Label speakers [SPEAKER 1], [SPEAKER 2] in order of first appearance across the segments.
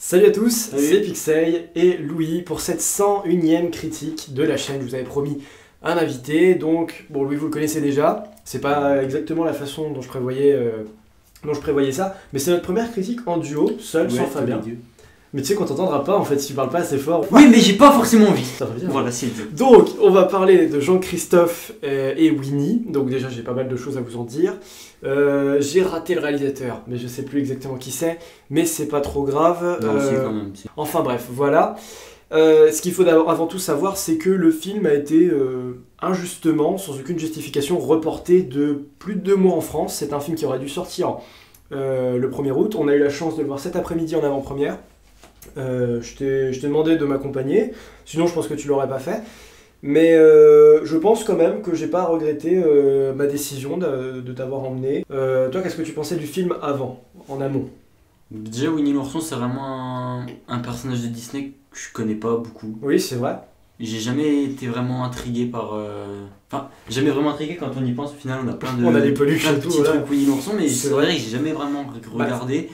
[SPEAKER 1] Salut à tous,
[SPEAKER 2] Salut.
[SPEAKER 1] c'est Pixel et Louis pour cette 101ème critique de la chaîne. Je vous avais promis un invité, donc bon, Louis vous le connaissez déjà, c'est pas exactement la façon dont je prévoyais ça, mais c'est notre première critique en duo, seul, sans Fabien. Mais tu sais qu'on t'entendra pas en fait si tu parles pas assez fort.
[SPEAKER 2] Oui, mais j'ai pas forcément envie.
[SPEAKER 1] Ça va bien.
[SPEAKER 2] Voilà, c'est dit.
[SPEAKER 1] Donc, on va parler de Jean-Christophe et Winnie. Donc déjà, j'ai pas mal de choses à vous en dire. J'ai raté le réalisateur, mais je sais plus exactement qui c'est. Mais c'est pas trop grave.
[SPEAKER 2] Non, c'est quand même.
[SPEAKER 1] Enfin bref, voilà. Ce qu'il faut avant tout savoir, c'est que le film a été injustement, sans aucune justification, reporté de plus de 2 mois en France. C'est un film qui aurait dû sortir le 1er août. On a eu la chance de le voir cet après-midi en avant-première. Je t'ai demandé de m'accompagner, sinon je pense que tu l'aurais pas fait. Mais je pense quand même que j'ai pas regretté ma décision de t'avoir emmené. Toi, qu'est-ce que tu pensais du film avant, en amont?
[SPEAKER 2] Déjà, Winnie l'ourson, c'est vraiment un personnage de Disney que je connais pas beaucoup.
[SPEAKER 1] Oui, c'est vrai.
[SPEAKER 2] J'ai jamais été vraiment intrigué par. Enfin, jamais vraiment intrigué quand on y pense. Au final, on a plein de.
[SPEAKER 1] On a des peluches
[SPEAKER 2] plein de
[SPEAKER 1] et tout,
[SPEAKER 2] petits
[SPEAKER 1] voilà.
[SPEAKER 2] trucs Winnie l'ourson, mais
[SPEAKER 1] C'est
[SPEAKER 2] c'est vrai que j'ai jamais vraiment regardé.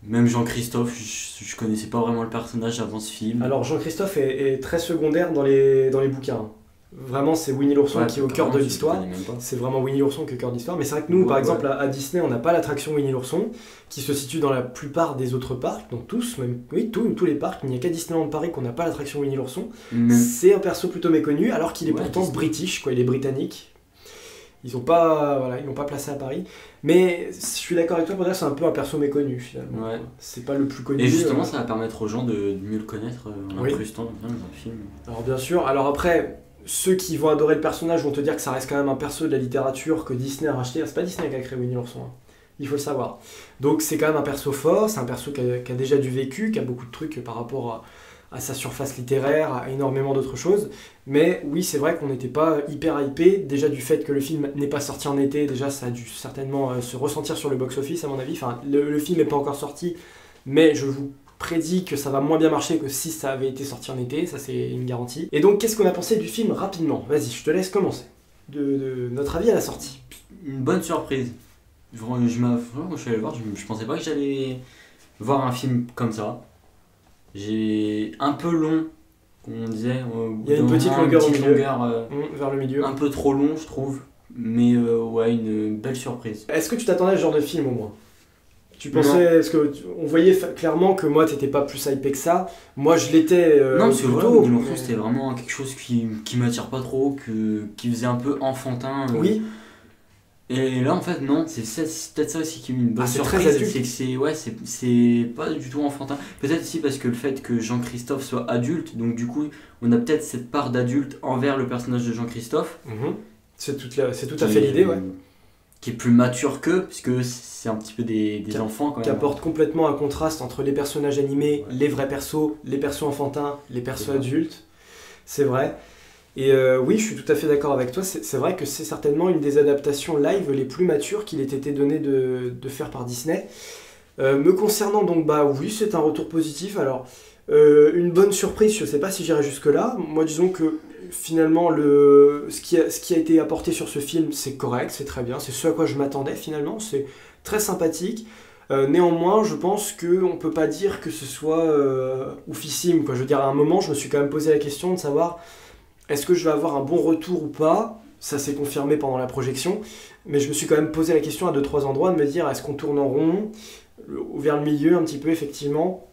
[SPEAKER 2] Même Jean-Christophe, je connaissais pas vraiment le personnage avant ce film.
[SPEAKER 1] Alors Jean-Christophe est très secondaire dans les bouquins. Vraiment, c'est Winnie l'ourson
[SPEAKER 2] Ouais,
[SPEAKER 1] qui est au cœur de
[SPEAKER 2] je
[SPEAKER 1] l'histoire.
[SPEAKER 2] connais même pas.
[SPEAKER 1] C'est vraiment Winnie l'ourson qui est au cœur de l'histoire. Mais c'est vrai que nous, par exemple, à Disney, on n'a pas l'attraction Winnie l'ourson, qui se situe dans la plupart des autres parcs, donc tous, même, oui, tous les parcs. Il n'y a qu'à Disneyland Paris qu'on n'a pas l'attraction Winnie l'ourson. C'est un perso plutôt méconnu, alors qu'il est pourtant
[SPEAKER 2] Disney.
[SPEAKER 1] british, quoi, il est britannique. Ils l'ont pas placé à Paris. Mais je suis d'accord avec toi pour dire que c'est un peu un perso méconnu finalement.
[SPEAKER 2] Ouais.
[SPEAKER 1] C'est pas le plus connu.
[SPEAKER 2] Et justement, ça va permettre aux gens de mieux le connaître en
[SPEAKER 1] Oui.
[SPEAKER 2] incrustant dans le film.
[SPEAKER 1] Alors bien sûr, alors après, ceux qui vont adorer le personnage vont te dire que ça reste quand même un perso de la littérature que Disney a racheté. C'est pas Disney qui a créé Winnie l'ourson, hein. Il faut le savoir. Donc c'est quand même un perso fort, c'est un perso qui a déjà du vécu, qui a beaucoup de trucs par rapport à sa surface littéraire, à énormément d'autres choses. Mais oui, c'est vrai qu'on n'était pas hyper hypé. Déjà du fait que le film n'est pas sorti en été, déjà ça a dû certainement se ressentir sur le box-office à mon avis. Enfin, le film n'est pas encore sorti, mais je vous prédit que ça va moins bien marcher que si ça avait été sorti en été, ça c'est une garantie. Et donc qu'est-ce qu'on a pensé du film rapidement? Vas-y, je te laisse commencer. De notre avis à la sortie.
[SPEAKER 2] Une bonne surprise. Quand je suis allé le voir, je pensais pas que j'allais voir un film comme ça. J'ai un peu long, comme on disait.
[SPEAKER 1] Il y a une petite longueur au milieu.
[SPEAKER 2] longueur,
[SPEAKER 1] Vers le milieu.
[SPEAKER 2] un peu trop long, je trouve. Mais ouais, une belle surprise.
[SPEAKER 1] Est-ce que tu t'attendais à ce genre de film au moins? Tu pensais, est-ce que on voyait clairement que moi t'étais pas plus hypé que ça? Moi je l'étais
[SPEAKER 2] Non, parce que
[SPEAKER 1] plutôt.
[SPEAKER 2] voilà, Winnie l'ourson, c'était vraiment quelque chose qui m'attire pas trop, qui faisait un peu enfantin.
[SPEAKER 1] Oui.
[SPEAKER 2] Et là, en fait, non, c'est peut-être ça aussi qui m'a mis une bonne
[SPEAKER 1] C'est très
[SPEAKER 2] surprise.
[SPEAKER 1] adulte.
[SPEAKER 2] C'est que c'est pas du tout enfantin. Peut-être aussi parce que le fait que Jean-Christophe soit adulte, donc du coup, on a peut-être cette part d'adulte envers le personnage de Jean-Christophe.
[SPEAKER 1] C'est tout à fait l'idée, ouais.
[SPEAKER 2] Qui est plus mature qu'eux, puisque c'est un petit peu des enfants quand même.
[SPEAKER 1] Qui apporte complètement un contraste entre les personnages animés, les vrais persos, les persos enfantins, les persos adultes. C'est vrai. Et oui, je suis tout à fait d'accord avec toi. C'est vrai que c'est certainement une des adaptations live les plus matures qu'il ait été donné de faire par Disney. Me concernant donc, bah oui, c'est un retour positif. Alors, une bonne surprise, je sais pas si j'irai jusque-là. Moi, disons que finalement, ce qui a été apporté sur ce film, c'est correct, c'est très bien. C'est ce à quoi je m'attendais finalement. C'est très sympathique. Néanmoins, je pense qu'on peut pas dire que ce soit oufissime, quoi. Je veux dire, à un moment, je me suis quand même posé la question de savoir est-ce que je vais avoir un bon retour ou pas. Ça s'est confirmé pendant la projection, mais je me suis quand même posé la question à 2-3 endroits de me dire est-ce qu'on tourne en rond, vers le milieu un petit peu effectivement.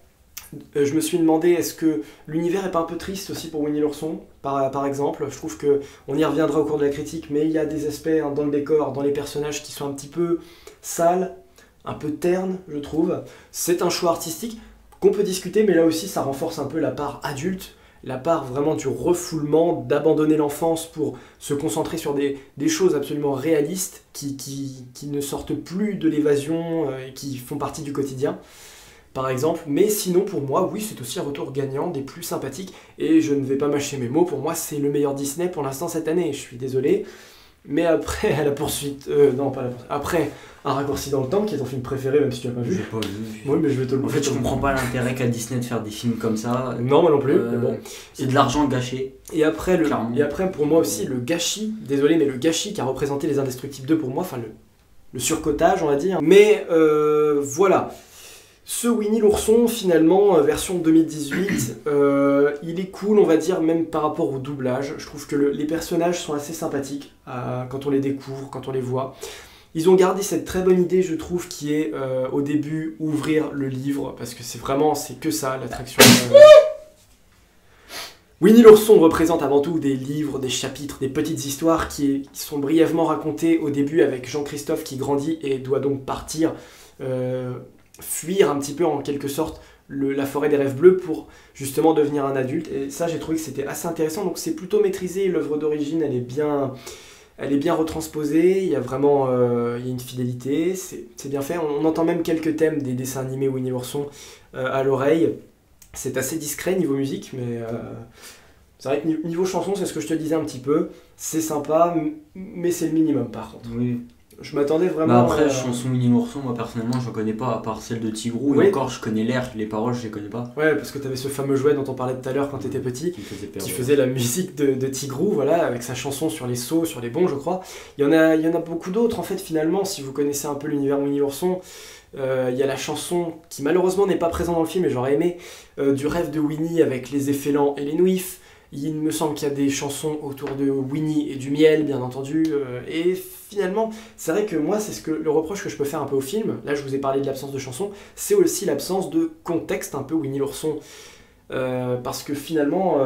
[SPEAKER 1] Je me suis demandé est-ce que l'univers est pas un peu triste aussi pour Winnie l'ourson par exemple. Je trouve que on y reviendra au cours de la critique, mais il y a des aspects dans le décor, dans les personnages qui sont un petit peu sales, un peu ternes, je trouve. C'est un choix artistique qu'on peut discuter, mais là aussi ça renforce un peu la part adulte, la part vraiment du refoulement, d'abandonner l'enfance pour se concentrer sur des choses absolument réalistes qui ne sortent plus de l'évasion et qui font partie du quotidien, par exemple. Mais sinon, pour moi, oui, c'est aussi un retour gagnant, des plus sympathiques, et je ne vais pas mâcher mes mots, pour moi, c'est le meilleur Disney pour l'instant cette année, je suis désolé. Mais après, à la poursuite... non, pas la poursuite. Après, Un raccourci dans le temps, qui est ton film préféré, même si tu l'as pas vu.
[SPEAKER 2] J'ai pas vu.
[SPEAKER 1] Oui, mais je vais te le
[SPEAKER 2] En fait, je comprends pas l'intérêt qu'a Disney de faire des films comme ça.
[SPEAKER 1] Non, moi non plus, mais bon.
[SPEAKER 2] C'est de l'argent gâché.
[SPEAKER 1] Et après,
[SPEAKER 2] Clairement.
[SPEAKER 1] pour moi aussi, le gâchis, désolé, mais le gâchis qui a représenté Les Indestructibles 2 pour moi, enfin le surcotage, on va dire. Mais voilà. Ce Winnie l'ourson, finalement, version 2018, il est cool, on va dire, même par rapport au doublage. Je trouve que les personnages sont assez sympathiques quand on les découvre, quand on les voit. Ils ont gardé cette très bonne idée, je trouve, qui est au début ouvrir le livre, parce que c'est que ça, l'attraction. Winnie l'ourson représente avant tout des livres, des chapitres, des petites histoires qui sont brièvement racontées au début avec Jean-Christophe qui grandit et doit donc partir, fuir un petit peu en quelque sorte la forêt des rêves bleus pour justement devenir un adulte. Et ça, j'ai trouvé que c'était assez intéressant, donc c'est plutôt maîtrisé, l'œuvre d'origine, elle est bien retransposée, il y a vraiment il y a une fidélité, c'est bien fait. On entend même quelques thèmes des dessins animés Winnie l'ourson à l'oreille. C'est assez discret niveau musique, mais c'est vrai que niveau chanson, c'est ce que je te disais un petit peu. C'est sympa, mais c'est le minimum par contre.
[SPEAKER 2] Oui.
[SPEAKER 1] Je m'attendais vraiment...
[SPEAKER 2] Après, chanson Winnie l'ourson, moi personnellement, je ne connais pas, à part celle de Tigrou.
[SPEAKER 1] Oui.
[SPEAKER 2] Et encore, je connais l'air, les paroles, je les connais pas.
[SPEAKER 1] Ouais, parce que tu avais ce fameux jouet dont on parlait tout à l'heure quand tu étais petit,
[SPEAKER 2] Qui
[SPEAKER 1] faisait la musique de Tigrou, voilà, avec sa chanson sur les sauts, sur les bons, je crois. Il y en a beaucoup d'autres, en fait, finalement, si vous connaissez un peu l'univers Winnie l'ourson. Il y a la chanson qui malheureusement n'est pas présente dans le film, mais j'aurais aimé, du rêve de Winnie avec les effélents et les nouifs. Il me semble qu'il y a des chansons autour de Winnie et du miel, bien entendu. Et finalement, c'est vrai que moi, c'est le reproche que je peux faire un peu au film. Là, je vous ai parlé de l'absence de chansons. C'est aussi l'absence de contexte un peu Winnie l'ourson. Parce que finalement,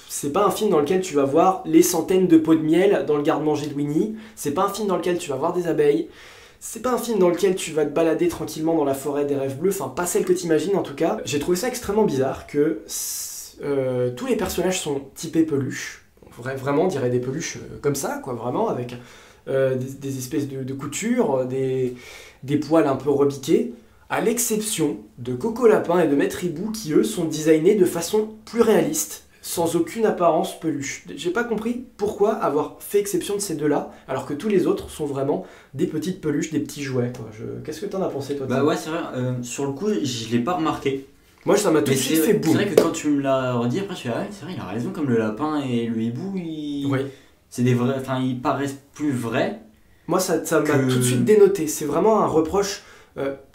[SPEAKER 1] c'est pas un film dans lequel tu vas voir les centaines de pots de miel dans le garde-manger de Winnie. C'est pas un film dans lequel tu vas voir des abeilles. C'est pas un film dans lequel tu vas te balader tranquillement dans la forêt des rêves bleus, enfin pas celle que t'imagines en tout cas. J'ai trouvé ça extrêmement bizarre que tous les personnages sont typés peluches. Vraiment, on dirait des peluches comme ça, quoi, vraiment, avec des espèces de coutures, des poils un peu rebiqués, à l'exception de Coco Lapin et de Maître Hibou qui, eux, sont designés de façon plus réaliste, sans aucune apparence peluche. J'ai pas compris pourquoi avoir fait exception de ces deux-là, alors que tous les autres sont vraiment des petites peluches, des petits jouets, quoi. Qu'est-ce que t'en as pensé, toi?
[SPEAKER 2] Bah ouais, c'est vrai, sur le coup, je l'ai pas remarqué.
[SPEAKER 1] Moi, ça m'a tout de suite fait boum.
[SPEAKER 2] C'est vrai que quand tu me l'as redit, après, je suis ah ouais, c'est vrai, il a raison, comme le lapin et le hibou,
[SPEAKER 1] Oui.
[SPEAKER 2] c'est des vrais, enfin, ils paraissent plus vrais.
[SPEAKER 1] Moi, ça m'a tout de suite dénoté. C'est vraiment un reproche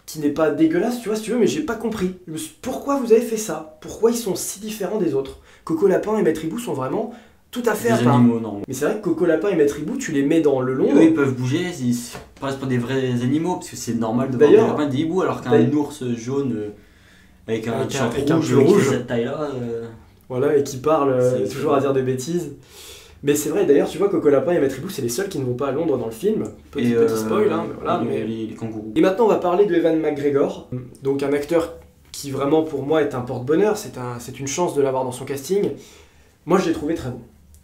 [SPEAKER 1] qui n'est pas dégueulasse, tu vois, si tu veux, mais j'ai pas compris. Pourquoi vous avez fait ça? Pourquoi ils sont si différents des autres? Coco Lapin et Maître Hibou sont vraiment tout à fait à part.
[SPEAKER 2] Animaux, non.
[SPEAKER 1] Mais c'est vrai que Coco Lapin et Maître Hibou, tu les mets dans le long.
[SPEAKER 2] Eux, ils peuvent bouger, ils paraissent pas des vrais animaux, parce que c'est normal de voir des lapins et des hiboux, alors qu'un ours jaune avec un t-shirt rouge de cette taille-là.
[SPEAKER 1] Voilà, et qui parle toujours à dire des bêtises. Mais c'est vrai, d'ailleurs, tu vois, Coco Lapin et Maître Hibou, c'est les seuls qui ne vont pas à Londres dans le film. Petit spoil, hein, mais voilà.
[SPEAKER 2] Les kangourous.
[SPEAKER 1] Et maintenant, on va parler de Ewan McGregor, donc un acteur qui vraiment pour moi est un porte-bonheur, c'est une chance de l'avoir dans son casting. Moi, je l'ai trouvé très bon.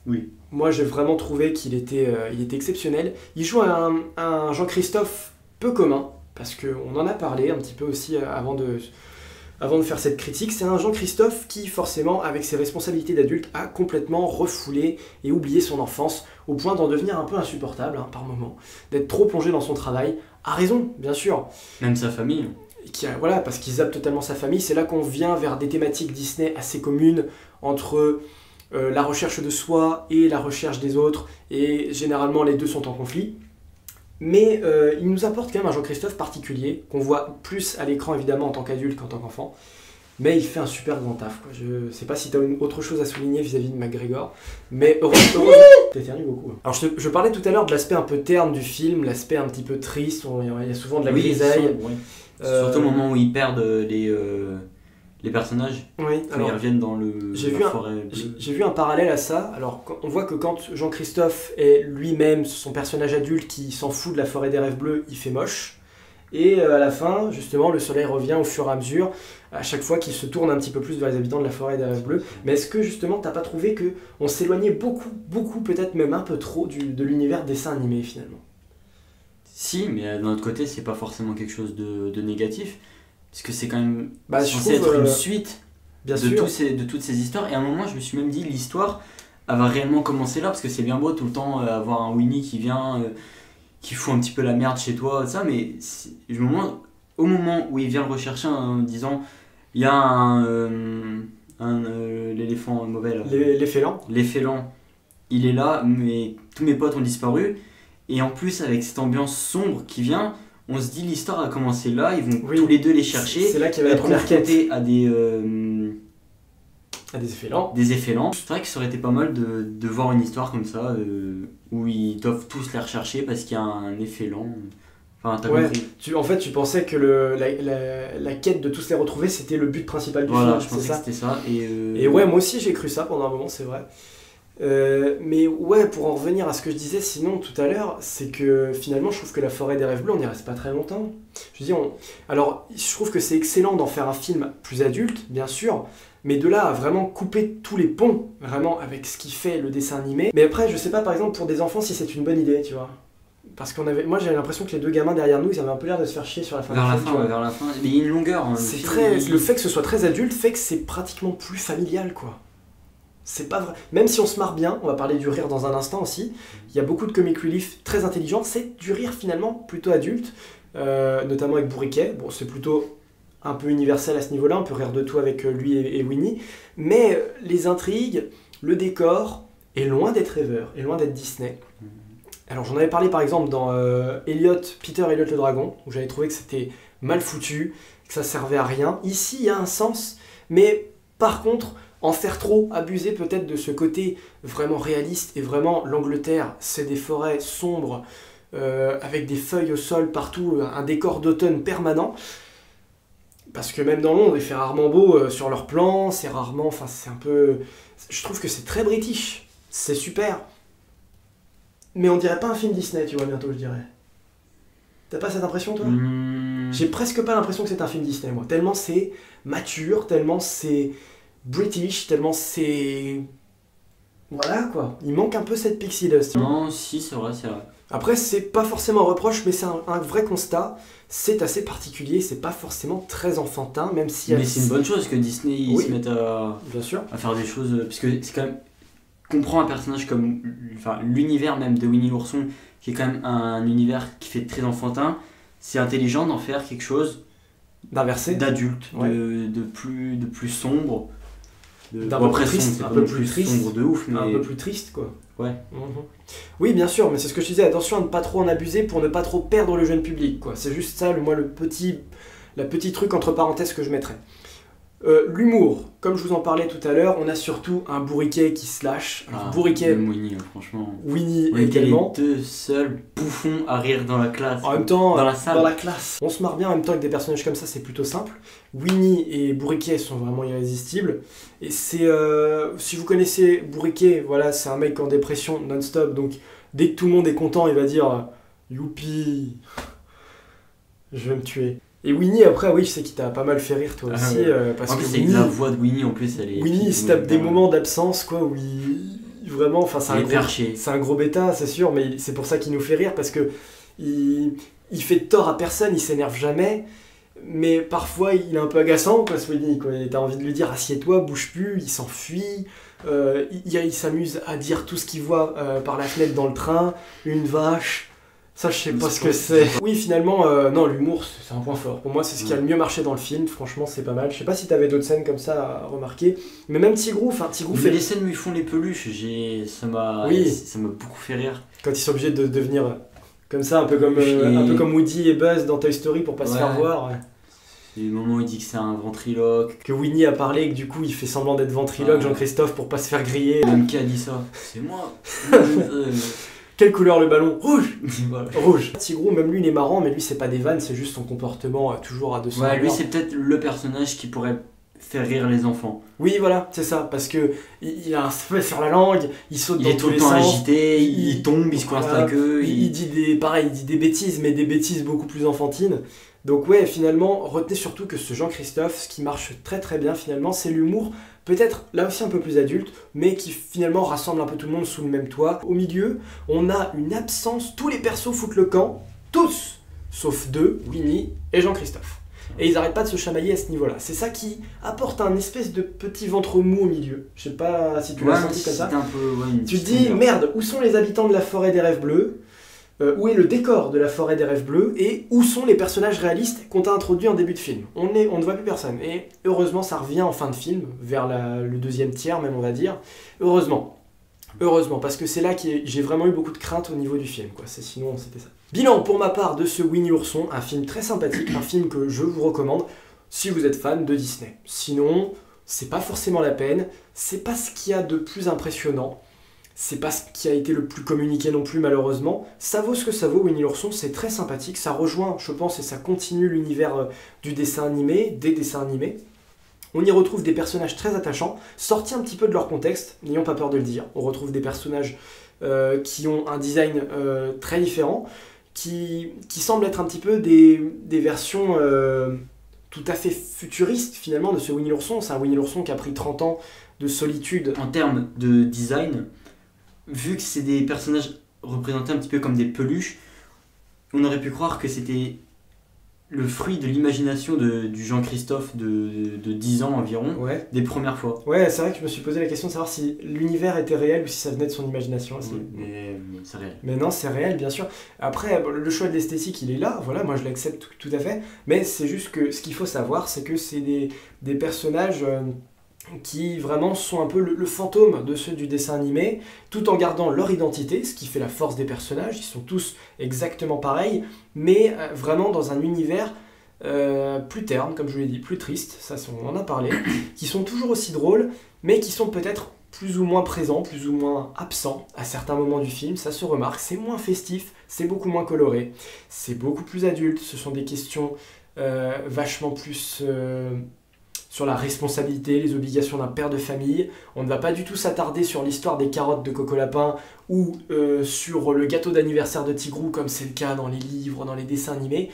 [SPEAKER 2] Oui.
[SPEAKER 1] Moi, j'ai vraiment trouvé qu'il était exceptionnel. Il joue un Jean-Christophe peu commun, parce qu'on en a parlé un petit peu aussi avant de faire cette critique. C'est un Jean-Christophe qui, forcément, avec ses responsabilités d'adulte, a complètement refoulé et oublié son enfance, au point d'en devenir un peu insupportable, hein, par moments, d'être trop plongé dans son travail. A raison, bien sûr.
[SPEAKER 2] Même sa famille.
[SPEAKER 1] Voilà, parce qu'il zappe totalement sa famille. C'est là qu'on vient vers des thématiques Disney assez communes, entre la recherche de soi et la recherche des autres, et généralement les deux sont en conflit. Mais il nous apporte quand même un Jean-Christophe particulier, qu'on voit plus à l'écran évidemment en tant qu'adulte qu'en tant qu'enfant, mais il fait un super grand taf, quoi. Je sais pas si tu as autre chose à souligner vis-à-vis de McGregor, mais heureusement... T'éternues beaucoup. Alors je parlais tout à l'heure de l'aspect un peu terne du film, l'aspect un petit peu triste, il y a souvent de la grisaille.
[SPEAKER 2] Oui. Surtout au moment où ils perdent les personnages,
[SPEAKER 1] oui,
[SPEAKER 2] quand ils reviennent dans la forêt.
[SPEAKER 1] J'ai vu un parallèle à ça. Alors, on voit que quand Jean-Christophe est lui-même son personnage adulte qui s'en fout de la forêt des rêves bleus, il fait moche. Et à la fin, justement, le soleil revient au fur et à mesure, à chaque fois qu'il se tourne un petit peu plus vers les habitants de la forêt des rêves bleus. Mais est-ce que, justement, t'as pas trouvé qu'on s'éloignait beaucoup, peut-être même un peu trop de l'univers dessin animé, finalement?
[SPEAKER 2] Si, mais d'un autre côté, c'est pas forcément quelque chose de négatif. Parce que c'est quand même
[SPEAKER 1] censé
[SPEAKER 2] être une suite
[SPEAKER 1] bien
[SPEAKER 2] de toutes ces histoires. Et à un moment, je me suis même dit, l'histoire, elle va réellement commencer là. Parce que c'est bien beau tout le temps avoir un Winnie qui vient, qui fout un petit peu la merde chez toi, ça. Mais au moment où il vient le rechercher en disant, il y a l'éléphant mauvais là. L'effélant, il est là, mais tous mes potes ont disparu. Et en plus, avec cette ambiance sombre qui vient, on se dit l'histoire a commencé là, ils vont
[SPEAKER 1] Oui.
[SPEAKER 2] tous les deux les chercher,
[SPEAKER 1] C'est là qu'il y avait la
[SPEAKER 2] être
[SPEAKER 1] première quête.
[SPEAKER 2] confrontés à
[SPEAKER 1] À des effets lents.
[SPEAKER 2] des effets lents. C'est vrai que ça aurait été pas mal de voir une histoire comme ça, où ils doivent tous les rechercher parce qu'il y a un effet lent. Enfin, t'as
[SPEAKER 1] Ouais,
[SPEAKER 2] compris.
[SPEAKER 1] en fait, tu pensais que la quête de tous les retrouver, c'était le but principal du
[SPEAKER 2] Voilà, je
[SPEAKER 1] film,
[SPEAKER 2] pensais
[SPEAKER 1] c'est
[SPEAKER 2] que
[SPEAKER 1] ça.
[SPEAKER 2] c'était ça.
[SPEAKER 1] Et ouais, moi aussi j'ai cru ça pendant un moment, c'est vrai. Mais ouais, pour en revenir à ce que je disais sinon tout à l'heure, c'est que finalement je trouve que la forêt des rêves bleus, on n'y reste pas très longtemps. Je dis, alors je trouve que c'est excellent d'en faire un film plus adulte, bien sûr, mais de là à vraiment couper tous les ponts, vraiment avec ce qui fait le dessin animé. Mais après, je sais pas par exemple pour des enfants si c'est une bonne idée, tu vois. Parce moi j'avais l'impression que les deux gamins derrière nous, ils avaient un peu l'air de se faire chier sur la fin
[SPEAKER 2] vers
[SPEAKER 1] du
[SPEAKER 2] la
[SPEAKER 1] film, tu
[SPEAKER 2] fin,
[SPEAKER 1] vois.
[SPEAKER 2] vers la fin. Mais il y a une longueur. Hein,
[SPEAKER 1] C'est
[SPEAKER 2] film,
[SPEAKER 1] très... Le fait que ce soit très adulte fait que c'est pratiquement plus familial, quoi. C'est pas vrai. Même si on se marre bien, on va parler du rire dans un instant aussi, il y a beaucoup de comic relief très intelligents, c'est du rire finalement plutôt adulte, notamment avec Bourriquet. Bon, c'est plutôt un peu universel à ce niveau-là, on peut rire de tout avec lui et Winnie, mais les intrigues, le décor est loin d'être rêveur, est loin d'être Disney. Alors j'en avais parlé par exemple dans Peter Elliot le Dragon, où j'avais trouvé que c'était mal foutu, que ça servait à rien. Ici, il y a un sens, mais par contre, en faire trop, abuser peut-être de ce côté vraiment réaliste, et vraiment l'Angleterre, c'est des forêts sombres, avec des feuilles au sol partout, un décor d'automne permanent. Parce que même dans Londres, il fait rarement beau sur leurs plans, c'est rarement... Enfin, c'est un peu... Je trouve que c'est très british, c'est super. Mais on dirait pas un film Disney, tu vois, bientôt, je dirais. T'as pas cette impression, toi ? J'ai presque pas l'impression que c'est un film Disney, moi. Tellement c'est mature, tellement c'est british, tellement c'est... Voilà, quoi. Il manque un peu cette pixie dust.
[SPEAKER 2] Non, si, c'est vrai, c'est vrai.
[SPEAKER 1] Après, c'est pas forcément un reproche, mais c'est un vrai constat. C'est assez particulier, c'est pas forcément très enfantin, même si...
[SPEAKER 2] Mais c'est une bonne chose que Disney ils
[SPEAKER 1] Oui.
[SPEAKER 2] se mettent
[SPEAKER 1] Bien sûr.
[SPEAKER 2] à faire des choses. Parce que c'est quand même. Comprend un personnage comme. Enfin, l'univers même de Winnie l'ourson, qui est quand même un univers qui fait très enfantin. C'est intelligent d'en faire quelque chose
[SPEAKER 1] D'inverser.
[SPEAKER 2] d'adulte,
[SPEAKER 1] Ouais.
[SPEAKER 2] de plus sombre.
[SPEAKER 1] D'un
[SPEAKER 2] Bon,
[SPEAKER 1] peu
[SPEAKER 2] après,
[SPEAKER 1] plus triste,
[SPEAKER 2] c'est
[SPEAKER 1] un
[SPEAKER 2] pas
[SPEAKER 1] peu
[SPEAKER 2] non
[SPEAKER 1] plus triste.
[SPEAKER 2] sombre de ouf, mais.
[SPEAKER 1] Un peu plus triste, quoi.
[SPEAKER 2] Ouais.
[SPEAKER 1] Mhm. Oui, bien sûr, mais c'est ce que je disais, attention à ne pas trop en abuser pour ne pas trop perdre le jeune public, quoi. C'est juste ça, la petit truc entre parenthèses que je mettrais. L'humour, comme je vous en parlais tout à l'heure, on a surtout un Bourriquet qui se lâche. Alors, Bourriquet,
[SPEAKER 2] Même Winnie, franchement.
[SPEAKER 1] Winnie
[SPEAKER 2] On était les
[SPEAKER 1] également.
[SPEAKER 2] deux seuls bouffons à rire dans la classe.
[SPEAKER 1] En même temps,
[SPEAKER 2] Dans la salle.
[SPEAKER 1] dans la classe. On se marre bien en même temps avec des personnages comme ça, c'est plutôt simple. Winnie et Bourriquet sont vraiment irrésistibles. Et c'est... si vous connaissez Bourriquet, voilà, c'est un mec en dépression non-stop, donc dès que tout le monde est content, il va dire « Youpi, je vais me tuer ». Et Winnie, après, oui, je sais qu'il t'a pas mal fait rire, toi
[SPEAKER 2] Ah,
[SPEAKER 1] aussi,
[SPEAKER 2] ouais.
[SPEAKER 1] parce
[SPEAKER 2] En
[SPEAKER 1] que
[SPEAKER 2] plus, c'est
[SPEAKER 1] Winnie,
[SPEAKER 2] la voix de Winnie, en plus, elle est.
[SPEAKER 1] Winnie il se tape des moments d'absence, quoi, où vraiment, enfin, c'est
[SPEAKER 2] Il
[SPEAKER 1] un
[SPEAKER 2] est
[SPEAKER 1] gros...
[SPEAKER 2] perché.
[SPEAKER 1] C'est un gros bêta, c'est sûr, mais c'est pour ça qu'il nous fait rire, parce que il fait de tort à personne, il s'énerve jamais, mais parfois il est un peu agaçant, quoi, Sweeney, quoi. T'as envie de lui dire assieds-toi, bouge plus, il s'enfuit, il s'amuse à dire tout ce qu'il voit par la fenêtre dans le train, une vache, ça je sais pas ce que c'est. Oui, finalement, non, l'humour c'est un point fort. Pour moi, c'est ce qui a le mieux marché dans le film, franchement, c'est pas mal. Je sais pas si t'avais d'autres scènes comme ça à remarquer, mais même Tigrou
[SPEAKER 2] Mais
[SPEAKER 1] fait.
[SPEAKER 2] les scènes où ils font les peluches, ça m'a beaucoup fait rire.
[SPEAKER 1] Quand ils sont obligés de devenir comme ça, un peu comme Woody et Buzz dans Toy Story pour pas se
[SPEAKER 2] Ouais.
[SPEAKER 1] faire voir. Ouais.
[SPEAKER 2] Il y a des moments où il dit que c'est un ventriloque.
[SPEAKER 1] Que Winnie a parlé et que du coup il fait semblant d'être ventriloque,
[SPEAKER 2] Ouais.
[SPEAKER 1] Jean-Christophe, pour pas se faire griller.
[SPEAKER 2] Même qui a dit ça? C'est moi.
[SPEAKER 1] Quelle couleur le ballon? Rouge.
[SPEAKER 2] Voilà.
[SPEAKER 1] Rouge. Tigrou, même lui il est marrant, mais lui c'est pas des vannes, c'est juste son comportement toujours à 200
[SPEAKER 2] Ouais, lui
[SPEAKER 1] allures.
[SPEAKER 2] c'est peut-être le personnage qui pourrait faire rire les enfants.
[SPEAKER 1] Oui, voilà, c'est ça, parce que il a un feu sur la langue, il saute
[SPEAKER 2] Il
[SPEAKER 1] dans
[SPEAKER 2] est
[SPEAKER 1] tous
[SPEAKER 2] tout le
[SPEAKER 1] les
[SPEAKER 2] temps
[SPEAKER 1] sens.
[SPEAKER 2] agité, il tombe, il se coince
[SPEAKER 1] Voilà.
[SPEAKER 2] la queue.
[SPEAKER 1] Il dit des bêtises, mais des bêtises beaucoup plus enfantines. Donc ouais, finalement, retenez surtout que ce Jean-Christophe, ce qui marche très très bien finalement, c'est l'humour, peut-être là aussi un peu plus adulte, mais qui finalement rassemble un peu tout le monde sous le même toit. Au milieu, on a une absence, tous les persos foutent le camp, tous, sauf deux, Winnie et Jean-Christophe. Et ils arrêtent pas de se chamailler à ce niveau-là. C'est ça qui apporte un espèce de petit ventre mou au milieu. Je sais pas si tu l'as senti comme ça.
[SPEAKER 2] c'était un peu. Ouais,
[SPEAKER 1] Tu te dis, merde, où sont les habitants de la forêt des rêves bleus? Où est le décor de la forêt des rêves bleus? Et où sont les personnages réalistes qu'on t'a introduits en début de film? On ne voit plus personne. Et heureusement, ça revient en fin de film, vers le deuxième tiers même, on va dire. Heureusement. Heureusement, parce que c'est là que j'ai vraiment eu beaucoup de crainte au niveau du film, quoi. Sinon, c'était ça. Bilan pour ma part de ce Winnie l'ourson, un film très sympathique, un film que je vous recommande si vous êtes fan de Disney. Sinon, c'est pas forcément la peine, c'est pas ce qu'il y a de plus impressionnant, c'est pas ce qui a été le plus communiqué non plus malheureusement. Ça vaut ce que ça vaut, Winnie l'ourson, c'est très sympathique, ça rejoint, je pense, et ça continue l'univers du dessin animé, des dessins animés. On y retrouve des personnages très attachants, sortis un petit peu de leur contexte, n'ayons pas peur de le dire. On retrouve des personnages qui ont un design très différent, qui semblent être un petit peu des versions tout à fait futuristes finalement de ce Winnie l'ourson. C'est un Winnie l'ourson qui a pris 30 ans de solitude.
[SPEAKER 2] En termes de design, vu que c'est des personnages représentés un petit peu comme des peluches, on aurait pu croire que c'était le fruit de l'imagination du Jean-Christophe de 10 ans environ,
[SPEAKER 1] Ouais.
[SPEAKER 2] des premières fois.
[SPEAKER 1] Ouais, c'est vrai que je me suis posé la question de savoir si l'univers était réel ou si ça venait de son imagination aussi.
[SPEAKER 2] Oui, mais c'est réel.
[SPEAKER 1] Mais non, c'est réel, bien sûr. Après, le choix de l'esthétique, il est là, voilà, moi je l'accepte tout à fait. Mais c'est juste que ce qu'il faut savoir, c'est que c'est des personnages qui vraiment sont un peu le fantôme de ceux du dessin animé, tout en gardant leur identité, ce qui fait la force des personnages. Ils sont tous exactement pareils, mais vraiment dans un univers plus terne, comme je vous l'ai dit, plus triste, ça on en a parlé, qui sont toujours aussi drôles, mais qui sont peut-être plus ou moins présents, plus ou moins absents à certains moments du film, ça se remarque, c'est moins festif, c'est beaucoup moins coloré, c'est beaucoup plus adulte, ce sont des questions vachement plus sur la responsabilité, les obligations d'un père de famille. On ne va pas du tout s'attarder sur l'histoire des carottes de Coco Lapin ou sur le gâteau d'anniversaire de Tigrou comme c'est le cas dans les livres, dans les dessins animés.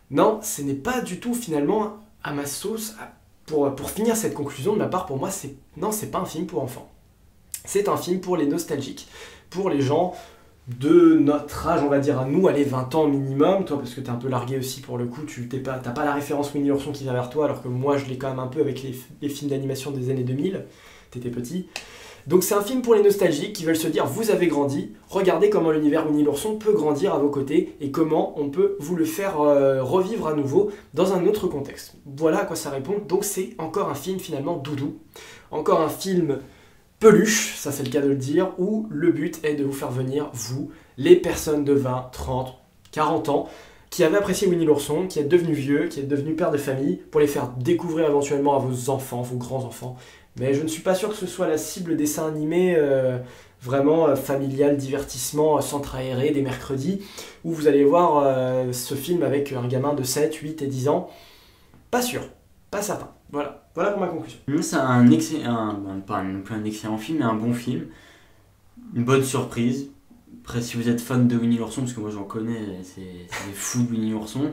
[SPEAKER 1] Non, ce n'est pas du tout finalement à ma sauce. Pour finir cette conclusion de ma part, pour moi, c'est pas un film pour enfants. C'est un film pour les nostalgiques, pour les gens de notre âge, on va dire à nous, allez 20 ans minimum, toi parce que t'es un peu largué aussi pour le coup, t'as pas la référence Winnie l'ourson qui vient vers toi, alors que moi je l'ai quand même un peu avec les films d'animation des années 2000, t'étais petit. Donc c'est un film pour les nostalgiques qui veulent se dire vous avez grandi, regardez comment l'univers Winnie l'ourson peut grandir à vos côtés et comment on peut vous le faire revivre à nouveau dans un autre contexte. Voilà à quoi ça répond, donc c'est encore un film finalement doudou, encore un film peluche, ça c'est le cas de le dire, où le but est de vous faire venir, vous, les personnes de 20, 30, 40 ans, qui avaient apprécié Winnie l'ourson, qui êtes devenu vieux, qui êtes devenu père de famille, pour les faire découvrir éventuellement à vos enfants, vos grands-enfants. Mais je ne suis pas sûr que ce soit la cible dessin animé vraiment familial, divertissement, centre aéré, des mercredis, où vous allez voir ce film avec un gamin de 7, 8 et 10 ans. Pas sûr, pas certain. Voilà pour ma conclusion.
[SPEAKER 2] C'est pas un excellent film, mais un bon film. Une bonne surprise. Après, si vous êtes fan de Winnie l'ourson, parce que moi j'en connais, c'est des fous de Winnie l'ourson,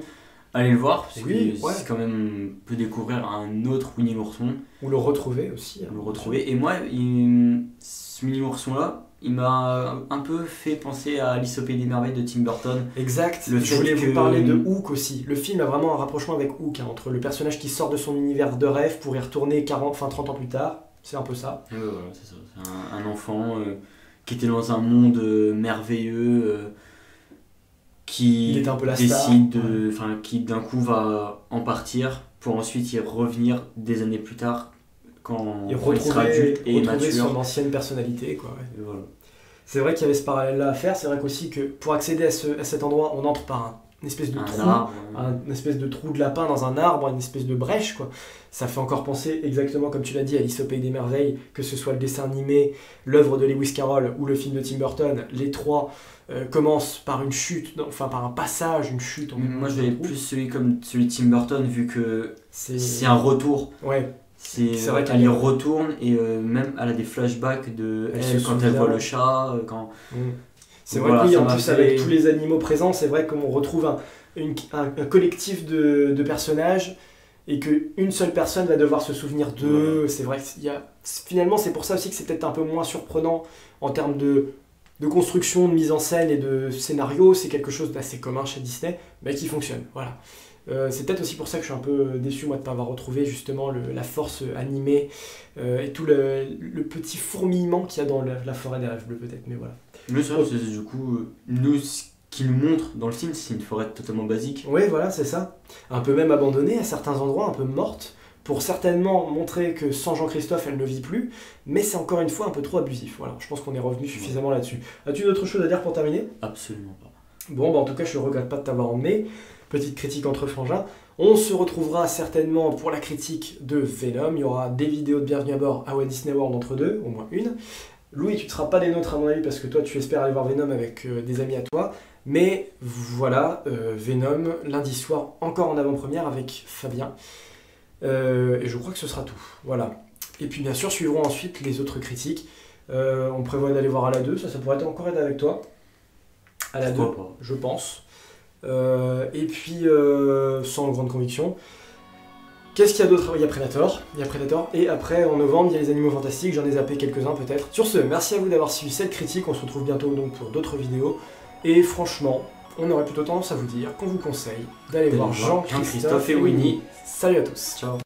[SPEAKER 2] allez le voir, parce que c'est quand même, on peut découvrir un autre Winnie l'ourson.
[SPEAKER 1] Ou le retrouver aussi.
[SPEAKER 2] Le retrouver. Et moi, ce Winnie l'ourson là, il m'a un peu fait penser à Alice au Pays des Merveilles de Tim Burton.
[SPEAKER 1] Exact, je voulais vous parler de Hook aussi. Le film a vraiment un rapprochement avec Hook, entre le personnage qui sort de son univers de rêve pour y retourner 30 ans plus tard. C'est un peu ça.
[SPEAKER 2] Voilà, c'est ça. C'est un enfant qui était dans un monde merveilleux, qui
[SPEAKER 1] était un peu la
[SPEAKER 2] décide, qui d'un coup va en partir pour ensuite y revenir des années plus tard quand il sera adulte et mature.
[SPEAKER 1] Son ancienne personnalité, quoi. Ouais.
[SPEAKER 2] Voilà.
[SPEAKER 1] C'est vrai qu'il y avait ce parallèle-là à faire. C'est vrai qu'aussi que pour accéder à cet endroit, on entre par une espèce de une espèce de trou de lapin dans un arbre, une espèce de brèche, quoi. Ça fait encore penser exactement comme tu l'as dit, Alice au Pays des Merveilles, que ce soit le dessin animé, l'œuvre de Lewis Carroll ou le film de Tim Burton. Les trois commencent par une chute, par un passage, une chute.
[SPEAKER 2] Moi, je vais plus celui de Tim Burton, vu que c'est un retour.
[SPEAKER 1] Ouais.
[SPEAKER 2] C'est vrai qu'elle y retourne et même elle a des flashbacks de elle quand elle voit le chat.
[SPEAKER 1] C'est vrai que oui, en plus avec tous les animaux présents, c'est vrai qu'on retrouve un collectif de personnages et qu'une seule personne va devoir se souvenir d'eux. C'est vrai que finalement c'est pour ça aussi que c'est peut-être un peu moins surprenant en termes de construction, de mise en scène et de scénario. C'est quelque chose d'assez commun chez Disney, mais qui fonctionne. Voilà. C'est peut-être aussi pour ça que je suis un peu déçu moi de ne pas avoir retrouvé justement la force animée et tout le petit fourmillement qu'il y a dans la forêt des rêves bleus peut-être, mais voilà.
[SPEAKER 2] Mais ça, c'est du coup, ce qu'il nous montre dans le film, c'est une forêt totalement basique.
[SPEAKER 1] Oui, voilà, c'est ça. Un peu même abandonnée à certains endroits, un peu morte, pour certainement montrer que sans Jean-Christophe, elle ne vit plus, mais c'est encore une fois un peu trop abusif. Voilà, je pense qu'on est revenu suffisamment là-dessus. As-tu d'autres choses à dire pour terminer ?
[SPEAKER 2] Absolument pas.
[SPEAKER 1] Bon, bah en tout cas, je ne regrette pas de t'avoir emmené. Petite critique entre frangins. On se retrouvera certainement pour la critique de Venom. Il y aura des vidéos de Bienvenue à bord à Walt Disney World entre deux, au moins une. Louis, tu ne seras pas des nôtres à mon avis parce que toi tu espères aller voir Venom avec des amis à toi. Mais voilà, Venom, lundi soir, encore en avant-première avec Fabien. Et je crois que ce sera tout. Voilà. Et puis bien sûr, suivront ensuite les autres critiques. On prévoit d'aller voir à la 2, ça pourrait encore être avec toi. À la 2, je pense. Et puis, sans grande conviction. Qu'est-ce qu'il y a d'autre? Il y a Predator. Et après, en novembre, il y a les Animaux Fantastiques. J'en ai zappé quelques-uns peut-être. Sur ce, merci à vous d'avoir suivi cette critique. On se retrouve bientôt donc pour d'autres vidéos. Et franchement, on aurait plutôt tendance à vous dire qu'on vous conseille d'aller voir Jean-Christophe et Winnie. Salut à tous.
[SPEAKER 2] Ciao.